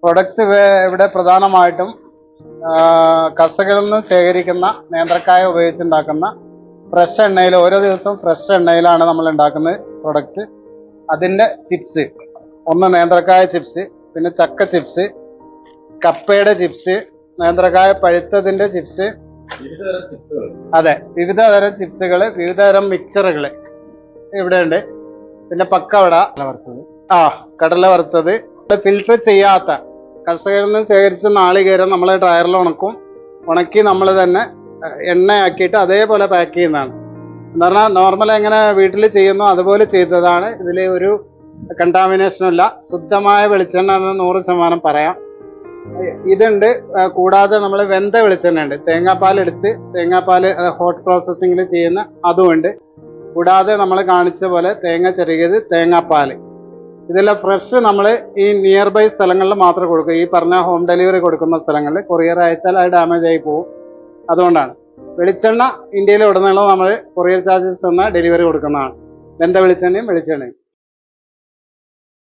Products ഇവിടെ പ്രധാനമായിട്ടും കർഷകരിൽ നിന്ന് ശേഖരിക്കുന്ന നേന്ത്രക്കായ ഉപയോഗിച്ചുണ്ടാക്കുന്ന ഫ്രഷ് എണ്ണയിൽ, ഓരോ ദിവസവും ഫ്രഷ് എണ്ണയിലാണ് നമ്മൾ ഉണ്ടാക്കുന്നത് പ്രൊഡക്ട്സ്. അതിൻ്റെ ചിപ്സ്, ഒന്ന് നേന്ത്രക്കായ ചിപ്സ്, പിന്നെ ചക്ക ചിപ്സ്, കപ്പയുടെ ചിപ്സ്, നേന്ത്രക്കായ പഴുത്തതിൻ്റെ ചിപ്സ്, അതെ, വിവിധ തരം ചിപ്സുകൾ, വിവിധ തരം മിക്സറുകൾ ഇവിടെ ഉണ്ട്. പിന്നെ പക്കവട, കടല വറുത്തത്, ഫിൽട്ടർ ചെയ്യാത്ത കർഷകരിൽ നിന്ന് ശേഖരിച്ച നാളികേരം നമ്മൾ ഡ്രയറിൽ ഉണക്കി നമ്മൾ തന്നെ എണ്ണയാക്കിയിട്ട് അതേപോലെ പാക്ക് ചെയ്യുന്നതാണ്. എന്ന് പറഞ്ഞാൽ നോർമൽ എങ്ങനെ വീട്ടിൽ ചെയ്യുന്നു അതുപോലെ ചെയ്തതാണ്. ഇതിൽ ഒരു കണ്ടാമിനേഷനും ഇല്ല. ശുദ്ധമായ വെളിച്ചെണ്ണ എന്ന് 100% പറയാം. ഇതുണ്ട്. കൂടാതെ നമ്മൾ വെന്ത വെളിച്ചെണ്ണ ഉണ്ട്. തേങ്ങാപ്പാൽ എടുത്ത് തേങ്ങാപ്പാൽ ഹോട്ട് പ്രോസസ്സിങ്ങിൽ ചെയ്യുന്ന അതുമുണ്ട്. കൂടാതെ നമ്മൾ കാണിച്ച പോലെ തേങ്ങ ചെറുകിയത്, തേങ്ങാപ്പാൽ, ഇതെല്ലാം ഫ്രഷ് നമ്മൾ ഈ നിയർ ബൈ സ്ഥലങ്ങളിൽ മാത്രമേ കൊടുക്കൂ. ഈ പറഞ്ഞ ഹോം ഡെലിവറി കൊടുക്കുന്ന സ്ഥലങ്ങളിൽ കൊറിയർ അയച്ചാൽ അത് ഡാമേജ് ആയി പോകും. അതുകൊണ്ടാണ് വെളിച്ചെണ്ണ ഇന്ത്യയിൽ ഉടനീളം നമ്മൾ കൊറിയർ ചാർജസ് എന്ന ഡെലിവറി കൊടുക്കുന്നതാണ്. വെന്ത വെളിച്ചെണ്ണയും